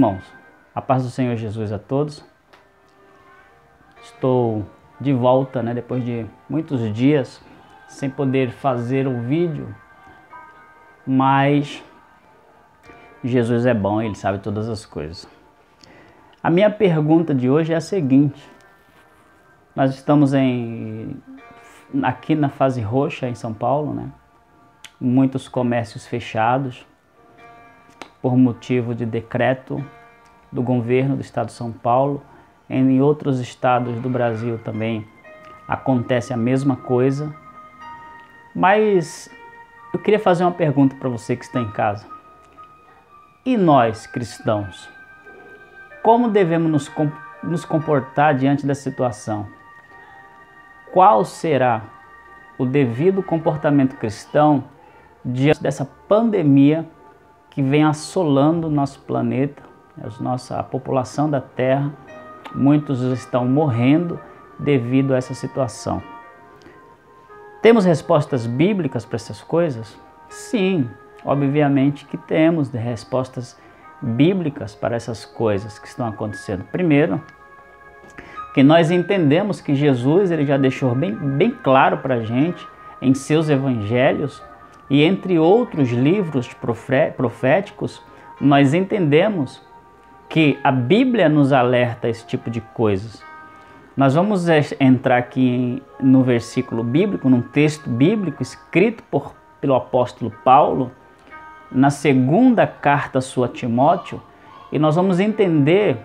irmãos, a paz do Senhor Jesus a todos. Estou de volta, depois de muitos dias sem poder fazer o vídeo, mas Jesus é bom, Ele sabe todas as coisas. A minha pergunta de hoje é a seguinte: nós estamos aqui na fase roxa em São Paulo, muitos comércios fechados por motivo de decreto do governo do estado de São Paulo. Em outros estados do Brasil também acontece a mesma coisa. Mas eu queria fazer uma pergunta para você que está em casa. E nós, cristãos, como devemos nos comportar diante dessa situação? Qual será o devido comportamento cristão diante dessa pandemia que vem assolando o nosso planeta, a população da Terra? Muitos estão morrendo devido a essa situação. Temos respostas bíblicas para essas coisas? Sim, obviamente que temos respostas bíblicas para essas coisas que estão acontecendo. Primeiro, que nós entendemos que Jesus ele já deixou bem claro para a gente em seus evangelhos e entre outros livros proféticos, nós entendemos que a Bíblia nos alerta a esse tipo de coisas. Nós vamos entrar aqui no versículo bíblico, num texto bíblico escrito pelo apóstolo Paulo, na segunda carta sua a Timóteo, e nós vamos entender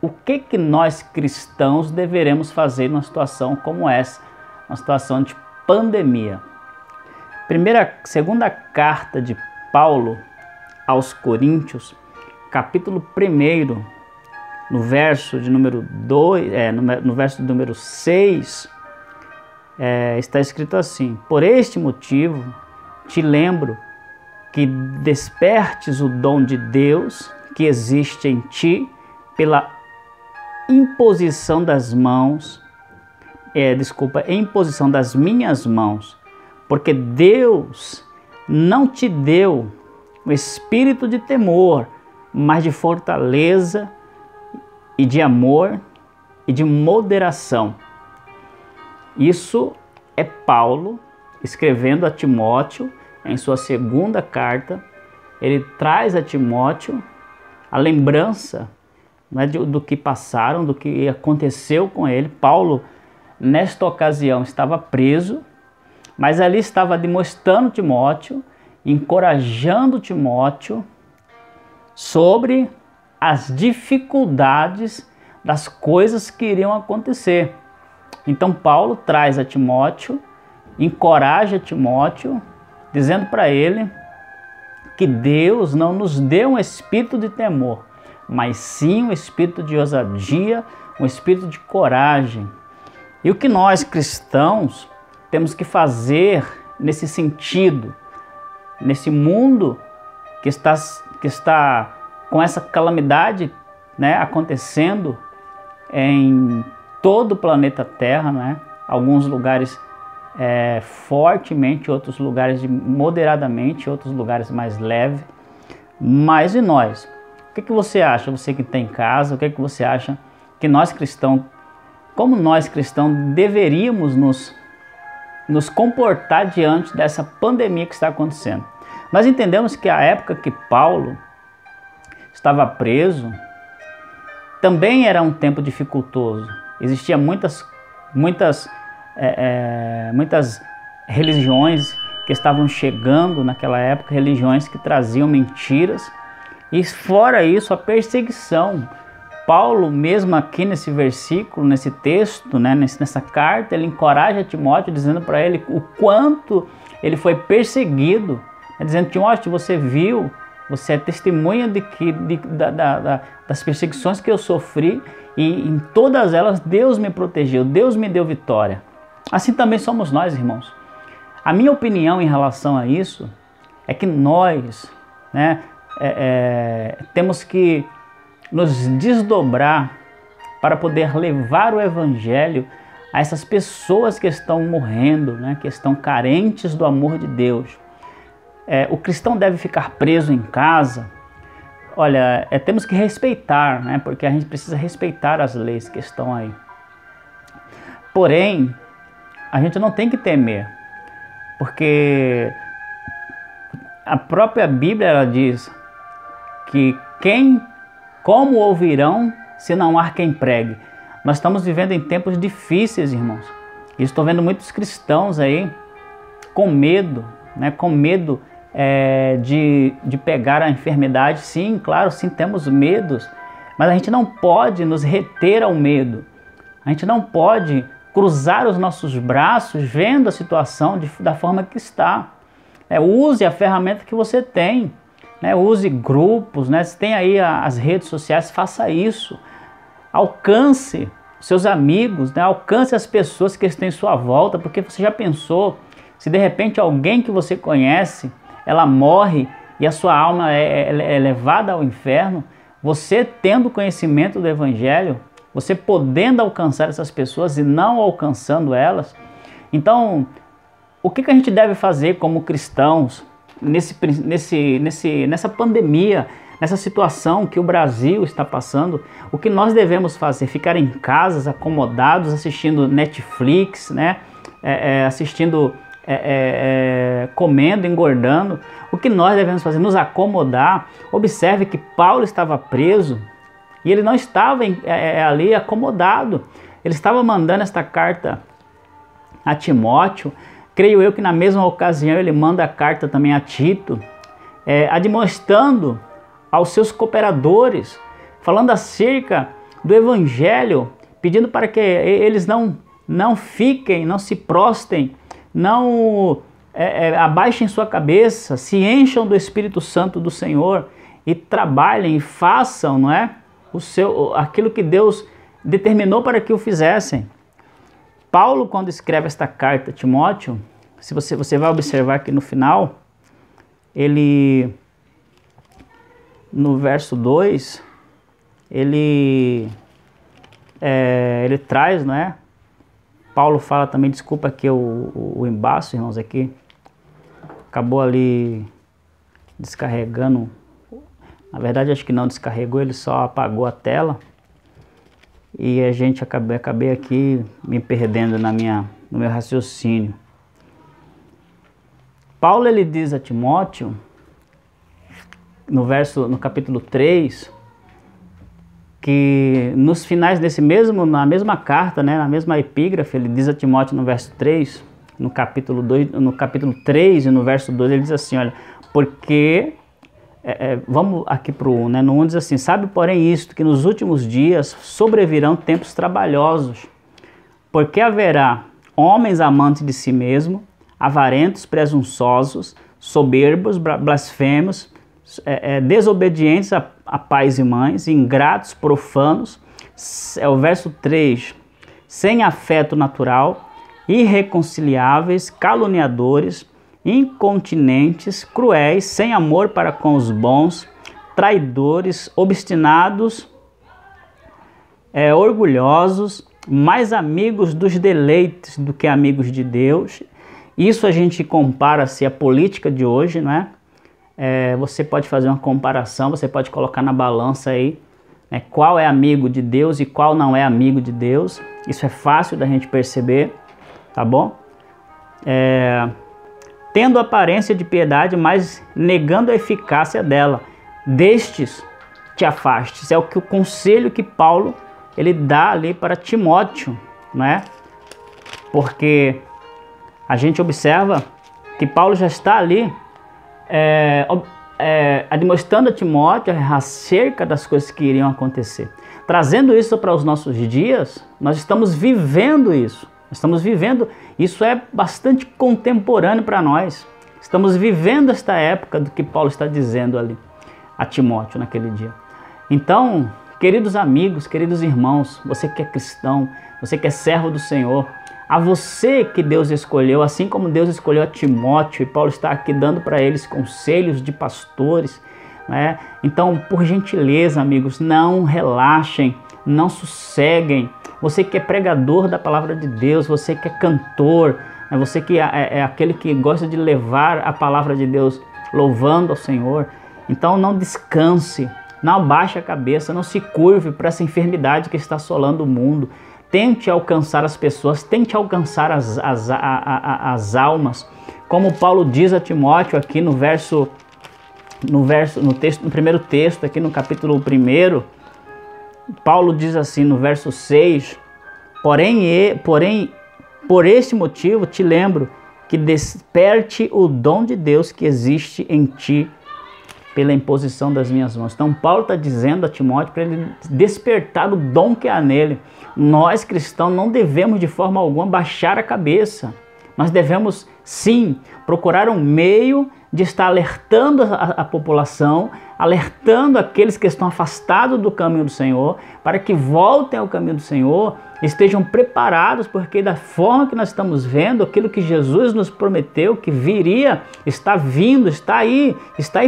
o que nós cristãos deveremos fazer numa situação como essa, uma situação de pandemia. Segunda carta de Paulo aos Coríntios, capítulo 1, no verso de número 2, no verso de número 6, está escrito assim: por este motivo te lembro que despertes o dom de Deus que existe em ti pela imposição das minhas mãos, porque Deus não te deu o espírito de temor, mas de fortaleza e de amor e de moderação. Isso é Paulo escrevendo a Timóteo em sua segunda carta. Ele traz a Timóteo a lembrança do que passaram, do que aconteceu com ele. Paulo, nesta ocasião, estava preso, mas ali estava demonstrando Timóteo, encorajando Timóteo sobre as dificuldades das coisas que iriam acontecer. Então Paulo traz a Timóteo, encoraja Timóteo, dizendo para ele que Deus não nos deu um espírito de temor, mas sim um espírito de ousadia, um espírito de coragem. E o que nós cristãos temos que fazer nesse sentido, nesse mundo que está com essa calamidade acontecendo em todo o planeta Terra, alguns lugares fortemente, outros lugares moderadamente, outros lugares mais leve. Mas e nós? O que você acha, você que está em casa, o que você acha que nós cristãos, como nós cristãos deveríamos nos comportar diante dessa pandemia que está acontecendo? Nós entendemos que a época que Paulo estava preso também era um tempo dificultoso. Existiam muitas religiões que estavam chegando naquela época, religiões que traziam mentiras, e fora isso a perseguição. Paulo mesmo aqui nesse versículo, nesse texto, nessa carta, ele encoraja Timóteo dizendo para ele o quanto ele foi perseguido, dizendo: Timóteo, você viu, você é testemunha das perseguições que eu sofri, e em todas elas Deus me protegeu, Deus me deu vitória. Assim também somos nós, irmãos. A minha opinião em relação a isso é que nós temos que nos desdobrar para poder levar o Evangelho a essas pessoas que estão morrendo, que estão carentes do amor de Deus. O cristão deve ficar preso em casa? olha, temos que respeitar, né? Porque a gente precisa respeitar as leis que estão aí. Porém, a gente não tem que temer, porque a própria Bíblia ela diz que como ouvirão se não há quem pregue? Nós estamos vivendo em tempos difíceis, irmãos. E estou vendo muitos cristãos aí com medo, né? Com medo de pegar a enfermidade. Sim, claro, sim, temos medos, mas a gente não pode nos reter ao medo. A gente não pode cruzar os nossos braços vendo a situação da forma que está. Use a ferramenta que você tem, né? Use grupos, né? Se tem aí as redes sociais, faça isso. Alcance seus amigos, né? Alcance as pessoas que estão em sua volta, porque você já pensou se de repente alguém que você conhece, ela morre e a sua alma é levada ao inferno, você tendo conhecimento do Evangelho, você podendo alcançar essas pessoas e não alcançando elas. Então, o que a gente deve fazer como cristãos nessa pandemia, nessa situação que o Brasil está passando? O que nós devemos fazer? Ficar em casas, acomodados, assistindo Netflix, né? Comendo, engordando. O que nós devemos fazer? Nos acomodar. Observe que Paulo estava preso e ele não estava ali acomodado. Ele estava mandando esta carta a Timóteo. Creio eu que na mesma ocasião ele manda a carta também a Tito, admoestando aos seus cooperadores, falando acerca do Evangelho, pedindo para que eles não fiquem, não se prostrem, não abaixem sua cabeça, se encham do Espírito Santo do Senhor e trabalhem e façam, não é? Aquilo que Deus determinou para que o fizessem. Paulo, quando escreve esta carta a Timóteo, se você vai observar que no final, ele, no verso 2, ele traz, não é? Paulo fala também, desculpa aqui o embaço, irmãos, aqui, acabou ali descarregando, na verdade acho que não descarregou, ele só apagou a tela, e a gente acabei aqui me perdendo no meu raciocínio. Paulo ele diz a Timóteo, no capítulo 3, que nos finais na mesma carta, né, na mesma epígrafe, ele diz a Timóteo no verso 3, no capítulo 3 e no verso 2, ele diz assim, olha, porque... vamos aqui para o 1, né? No 1 diz assim, sabe porém isto, que nos últimos dias sobrevirão tempos trabalhosos, porque haverá homens amantes de si mesmo, avarentos, presunçosos, soberbos, blasfemos, desobedientes a pais e mães, ingratos, profanos, o verso 3, sem afeto natural, irreconciliáveis, caluniadores, incontinentes, cruéis, sem amor para com os bons, traidores, obstinados, orgulhosos, mais amigos dos deleites do que amigos de Deus. Isso a gente compara-se à política de hoje, não é? Você pode fazer uma comparação, você pode colocar na balança aí, né, qual é amigo de Deus e qual não é amigo de Deus. Isso é fácil da gente perceber, tá bom? Tendo aparência de piedade, mas negando a eficácia dela. Destes te afastes. É o conselho que Paulo ele dá ali para Timóteo, né? Porque a gente observa que Paulo já está ali admoestando a Timóteo acerca das coisas que iriam acontecer. Trazendo isso para os nossos dias, nós estamos vivendo isso. Estamos vivendo, isso é bastante contemporâneo para nós. Estamos vivendo esta época do que Paulo está dizendo ali a Timóteo naquele dia. Então, queridos amigos, queridos irmãos, você que é cristão, você que é servo do Senhor, a você que Deus escolheu, assim como Deus escolheu a Timóteo, e Paulo está aqui dando para eles conselhos de pastores, né? Então, por gentileza, amigos, não relaxem, não sosseguem. Você que é pregador da palavra de Deus, você que é cantor, né? Você que é aquele que gosta de levar a palavra de Deus louvando ao Senhor, então não descanse, Não abaixe a cabeça, não se curve para essa enfermidade que está assolando o mundo. Tente alcançar as pessoas, tente alcançar as almas. Como Paulo diz a Timóteo aqui no primeiro texto, aqui no capítulo 1, Paulo diz assim no verso 6, porém, por este motivo te lembro que desperte o dom de Deus que existe em ti pela imposição das minhas mãos. Então Paulo está dizendo a Timóteo para ele despertar o dom que há nele. Nós cristãos não devemos de forma alguma baixar a cabeça. Nós devemos sim procurar um meio de estar alertando a população, alertando aqueles que estão afastados do caminho do Senhor, para que voltem ao caminho do Senhor, estejam preparados, porque da forma que nós estamos vendo, aquilo que Jesus nos prometeu, que viria, está vindo, está aí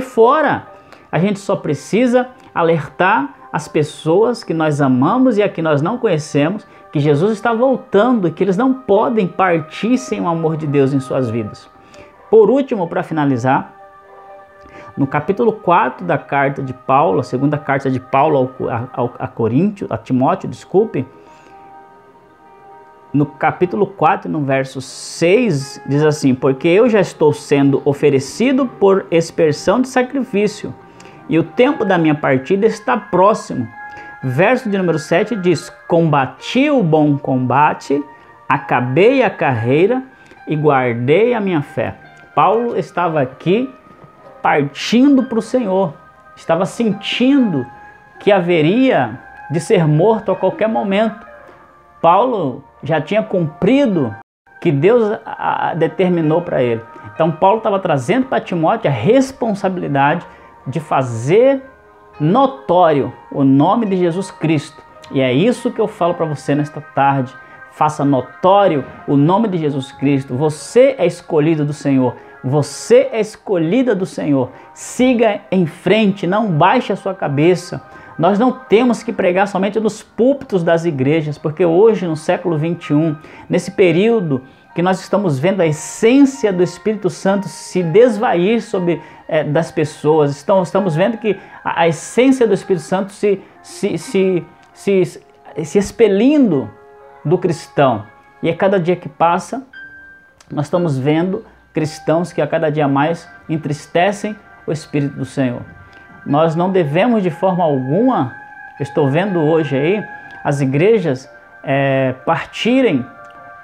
fora. A gente só precisa alertar as pessoas que nós amamos e a que nós não conhecemos, que Jesus está voltando e que eles não podem partir sem o amor de Deus em suas vidas. Por último, para finalizar, no capítulo 4 da carta de Paulo, a segunda carta de Paulo a Timóteo, no capítulo 4, no verso 6, diz assim, porque eu já estou sendo oferecido por expiação de sacrifício, e o tempo da minha partida está próximo. Verso de número 7 diz, combati o bom combate, acabei a carreira e guardei a minha fé. Paulo estava aqui partindo para o Senhor, estava sentindo que haveria de ser morto a qualquer momento. Paulo já tinha cumprido o que Deus determinou para ele. Então Paulo estava trazendo para Timóteo a responsabilidade de fazer notório o nome de Jesus Cristo. E é isso que eu falo para você nesta tarde. Faça notório o nome de Jesus Cristo. Você é escolhido do Senhor. Você é escolhida do Senhor. Siga em frente, não baixe a sua cabeça. Nós não temos que pregar somente nos púlpitos das igrejas, porque hoje, no século 21, nesse período que nós estamos vendo a essência do Espírito Santo se desvair sobre das pessoas, estamos vendo que a essência do Espírito Santo se expelindo do cristão. E a cada dia que passa, nós estamos vendo cristãos que a cada dia mais entristecem o Espírito do Senhor. Nós não devemos de forma alguma, eu estou vendo hoje aí, as igrejas partirem,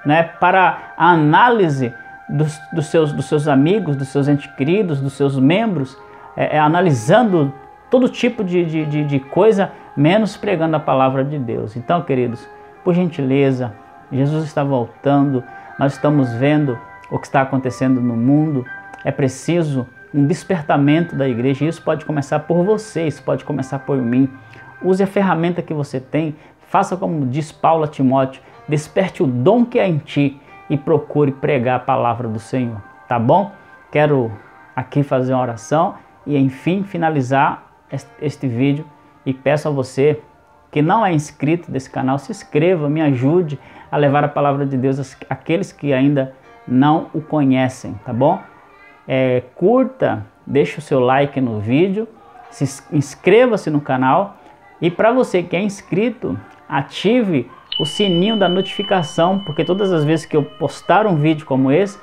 né, para a análise dos seus amigos, dos seus entes queridos, dos seus membros, analisando todo tipo de coisa, menos pregando a palavra de Deus. Então, queridos, por gentileza, Jesus está voltando, nós estamos vendo o que está acontecendo no mundo, é preciso um despertamento da igreja, e isso pode começar por você, isso pode começar por mim. Use a ferramenta que você tem, faça como diz Paulo a Timóteo, desperte o dom que há em ti e procure pregar a palavra do Senhor, tá bom? Quero aqui fazer uma oração e enfim finalizar este vídeo e peço a você que não é inscrito desse canal, se inscreva, me ajude a levar a palavra de Deus àqueles que ainda não o conhecem, tá bom? Curta, deixe o seu like no vídeo, inscreva-se no canal e para você que é inscrito, ative o sininho da notificação, porque todas as vezes que eu postar um vídeo como esse,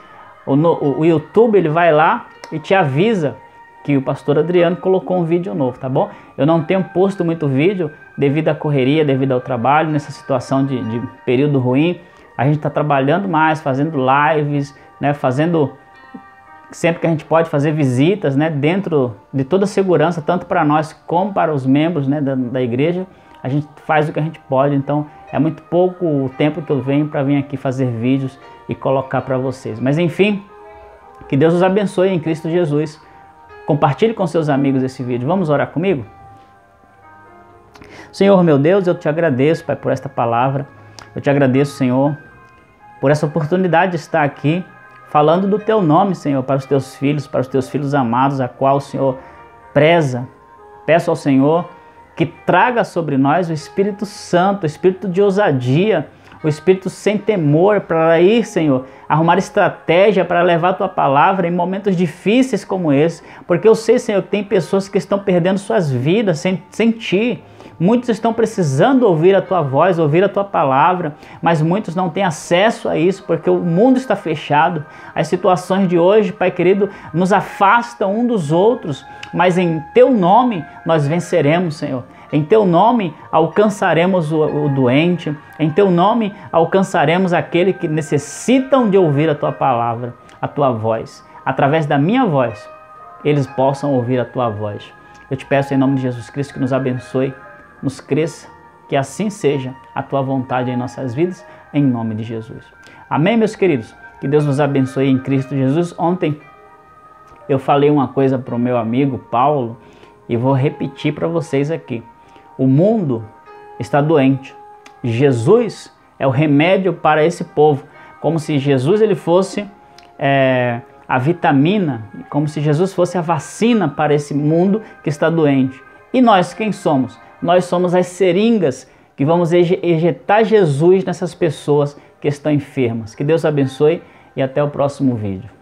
o YouTube ele vai lá e te avisa que o pastor Adriano colocou um vídeo novo, tá bom? Eu não tenho posto muito vídeo devido à correria, devido ao trabalho, nessa situação de período ruim. A gente está trabalhando mais, fazendo lives, né, sempre que a gente pode fazer visitas, né, dentro de toda a segurança, tanto para nós como para os membros, né, da igreja. A gente faz o que a gente pode, então é muito pouco o tempo que eu venho para vir aqui fazer vídeos e colocar para vocês. Mas enfim, que Deus os abençoe em Cristo Jesus. Compartilhe com seus amigos esse vídeo. Vamos orar comigo? Senhor meu Deus, eu te agradeço, Pai, por esta palavra. Eu te agradeço, Senhor, por essa oportunidade de estar aqui falando do teu nome, Senhor, para os teus filhos amados, a qual o Senhor preza. Peço ao Senhor que traga sobre nós o Espírito Santo, o Espírito de ousadia, o espírito sem temor para ir, Senhor, arrumar estratégia para levar a Tua palavra em momentos difíceis como esse, porque eu sei, Senhor, que tem pessoas que estão perdendo suas vidas sem Ti. Muitos estão precisando ouvir a Tua voz, ouvir a Tua palavra, mas muitos não têm acesso a isso porque o mundo está fechado. As situações de hoje, Pai querido, nos afastam um dos outros, mas em Teu nome nós venceremos, Senhor. Em Teu nome alcançaremos o doente, em Teu nome alcançaremos aquele que necessitam de ouvir a Tua palavra, a Tua voz. Através da minha voz, eles possam ouvir a Tua voz. Eu te peço em nome de Jesus Cristo que nos abençoe, nos cresça, que assim seja a Tua vontade em nossas vidas, em nome de Jesus. Amém, meus queridos? Que Deus nos abençoe em Cristo Jesus. Ontem eu falei uma coisa para o meu amigo Paulo e vou repetir para vocês aqui. O mundo está doente. Jesus é o remédio para esse povo, como se Jesus ele fosse a vitamina, como se Jesus fosse a vacina para esse mundo que está doente. E nós quem somos? Nós somos as seringas que vamos injetar Jesus nessas pessoas que estão enfermas. Que Deus abençoe e até o próximo vídeo.